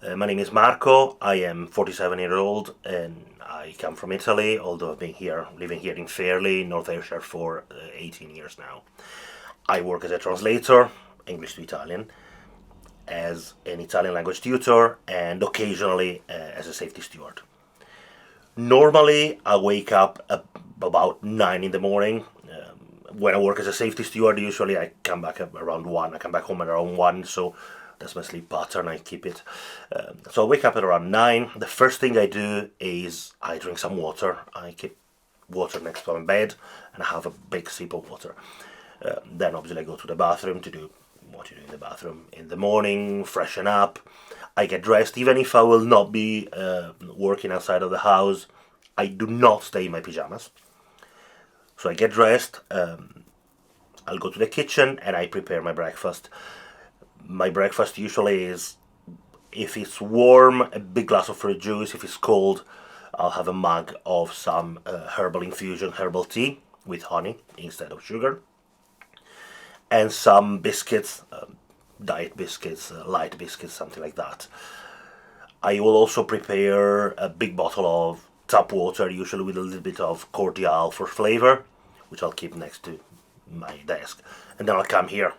My name is Marco. I am 47 years old and I come from Italy, although I've been living here in Fairlie, North Ayrshire for 18 years now. I work as a translator, English to Italian, as an Italian language tutor, and occasionally as a safety steward. Normally, I wake up about 9 in the morning. When I work as a safety steward, usually I come back up around 1. I come back home at around 1, so that's my sleep pattern. I keep it. So I wake up at around 9. The first thing I do is I drink some water. I keep water next to my bed, and I have a big sip of water. Then obviously I go to the bathroom to do what you do in the bathroom in the morning, freshen up. I get dressed, even if I will not be working outside of the house. I do not stay in my pajamas. So I get dressed, I'll go to the kitchen and I prepare my breakfast. My breakfast usually is, if it's warm, a big glass of fruit juice. If it's cold, I'll have a mug of some herbal infusion, herbal tea with honey instead of sugar. And some biscuits, diet biscuits, light biscuits, something like that. I will also prepare a big bottle of tap water, usually with a little bit of cordial for flavor, which I'll keep next to my desk. And then I'll come here,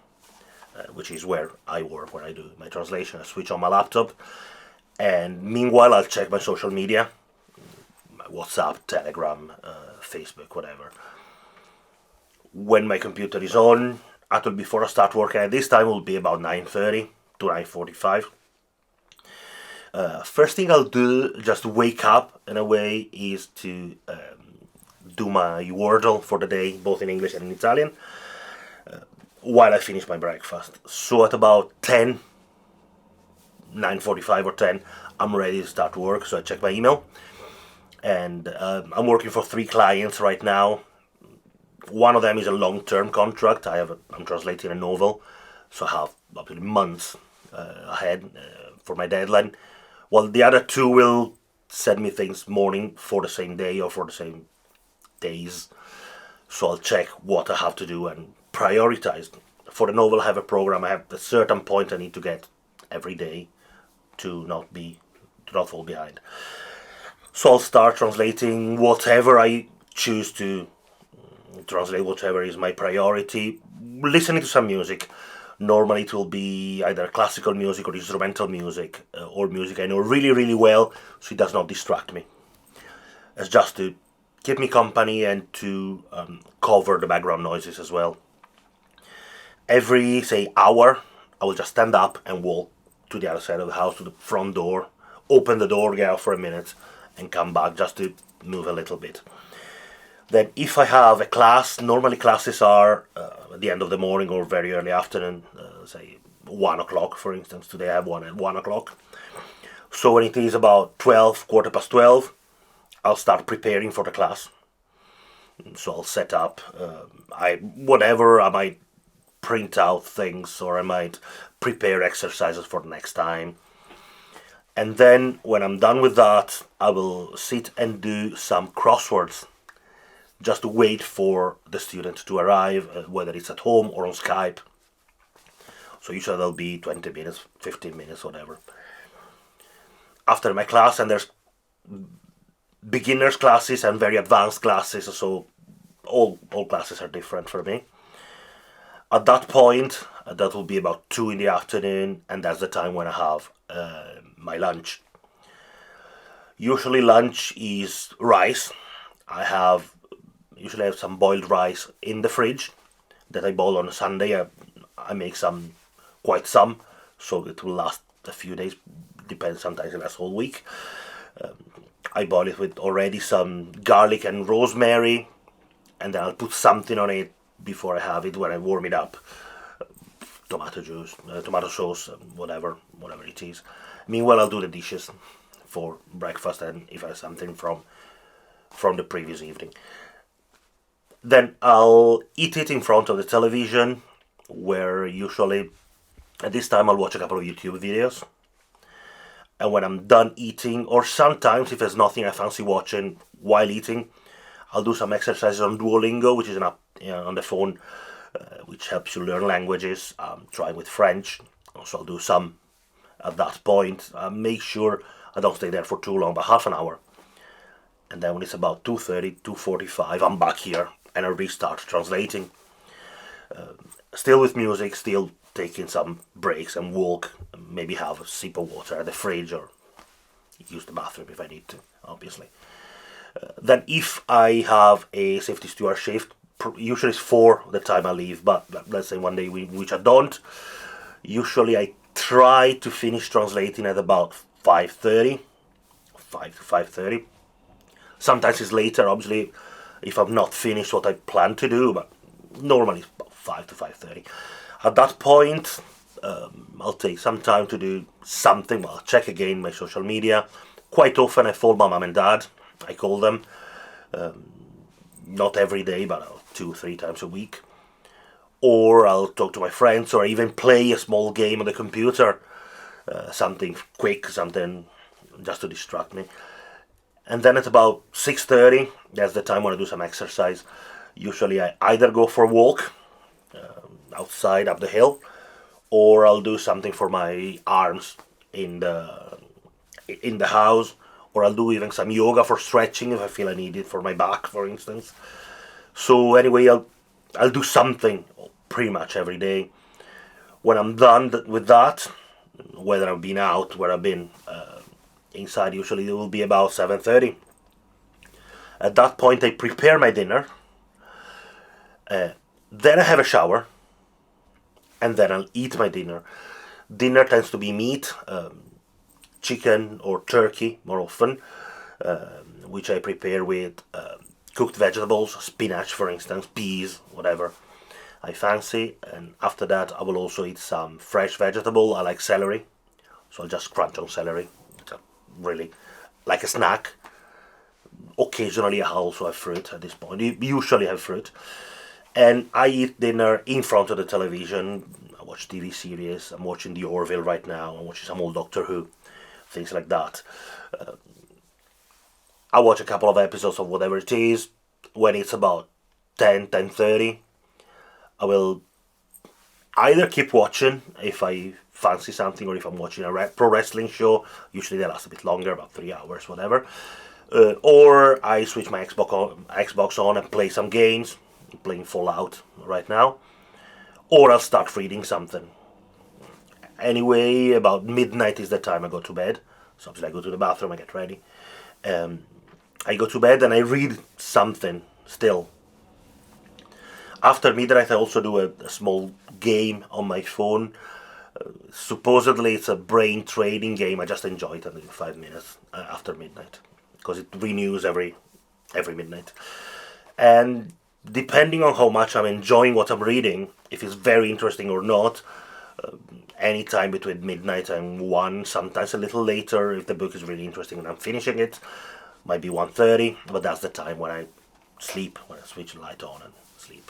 which is where I work, where I do my translation. I switch on my laptop, and meanwhile I'll check my social media, my WhatsApp, Telegram, Facebook, whatever. When my computer is on, actually before I start working at this time, it will be about 9:30 to 9:45. First thing I'll do, just to wake up in a way, is to do my wordle for the day, both in English and in Italian, while I finish my breakfast. So at about 10, 9:45 or 10, I'm ready to start work, so I check my email. And I'm working for 3 clients right now. One of them is a long-term contract. I'm translating a novel, so I have probably months ahead for my deadline. Well, the other 2 will send me things morning for the same day or for the same days. So I'll check what I have to do and prioritize. For the novel, I have a program. I have a certain point I need to get every day to not fall behind. So I'll start translating whatever I choose to translate, whatever is my priority, listening to some music. Normally it will be either classical music or instrumental music, or music I know really, really well, so it does not distract me. It's just to keep me company and to cover the background noises as well. Every, say, hour, I will just stand up and walk to the other side of the house, to the front door, open the door, get out for a minute, and come back just to move a little bit. Then if I have a class, normally classes are at the end of the morning or very early afternoon, say 1 o'clock for instance. Today I have one at 1 o'clock. So when it is about 12, quarter past 12, I'll start preparing for the class. So I'll set up, I might print out things, or I might prepare exercises for the next time. And then when I'm done with that, I will sit and do some crosswords, just to wait for the student to arrive, whether it's at home or on Skype. So usually there'll be 20 minutes, 15 minutes, whatever. After my class, and there's beginners classes and very advanced classes, so all classes are different for me. At that point, that will be about 2 in the afternoon, and that's the time when I have my lunch. Usually lunch is rice. Usually I have some boiled rice in the fridge that I boil on a Sunday. I make quite some, so it will last a few days. Depends, sometimes it lasts a whole week. I boil it with already some garlic and rosemary, and then I'll put something on it before I have it, when I warm it up. Tomato juice, tomato sauce, whatever it is. Meanwhile, I'll do the dishes for breakfast, and if I have something from the previous evening. Then I'll eat it in front of the television, where usually at this time I'll watch a couple of YouTube videos. And when I'm done eating, or sometimes if there's nothing I fancy watching while eating, I'll do some exercises on Duolingo, which is an app on the phone, which helps you learn languages. I'm trying with French, so I'll do some at that point. I make sure I don't stay there for too long, but half an hour. And then when it's about 2:30, 2:45, I'm back here and I restart translating. Still with music, still taking some breaks and walk, maybe have a sip of water at the fridge or use the bathroom if I need to, obviously. Then if I have a safety steward shift, usually it's 4 the time I leave, but let's say one day which I don't, usually I try to finish translating at about 5:30, 5 to 5:30. Sometimes it's later, obviously, if I've not finished what I plan to do, but normally it's about 5 to 5:30. At that point, I'll take some time to do something. Well, I'll check again my social media. Quite often I phone my mum and dad. I call them. Not every day, but 2-3 times a week. Or I'll talk to my friends, or even play a small game on the computer. Something quick, something just to distract me. And then at about 6:30, that's the time when I do some exercise. Usually I either go for a walk outside up the hill, or I'll do something for my arms in the house, or I'll do even some yoga for stretching if I feel I need it for my back, for instance. So anyway, I'll do something pretty much every day. When I'm done with that, whether I've been out, where I've been inside, usually it will be about 7:30. At that point I prepare my dinner, then I have a shower, and then I'll eat my dinner. Dinner tends to be meat, chicken or turkey more often, which I prepare with cooked vegetables, spinach for instance, peas, whatever I fancy. And after that I will also eat some fresh vegetable. I like celery, so I'll just crunch on celery. It's really like a snack. Occasionally I also have fruit at this point. Usually have fruit. And I eat dinner in front of the television. I watch TV series. I'm watching The Orville right now. I'm watching some old Doctor Who, things like that. I watch a couple of episodes of whatever it is. When it's about 10:30, I will either keep watching if I fancy something, or if I'm watching a pro wrestling show. Usually they last a bit longer, about 3 hours, whatever. Or I switch my Xbox on and play some games. I'm playing Fallout right now. Or I'll start reading something. Anyway, about midnight is the time I go to bed. So obviously I go to the bathroom, I get ready. I go to bed and I read something still. After midnight I also do a small game on my phone. Supposedly it's a brain training game. I just enjoy it. I do 5 minutes after midnight, because it renews every midnight. And depending on how much I'm enjoying what I'm reading, if it's very interesting or not, any time between midnight and 1, sometimes a little later if the book is really interesting and I'm finishing it, might be 1:30, but that's the time when I sleep, when I switch the light on and sleep.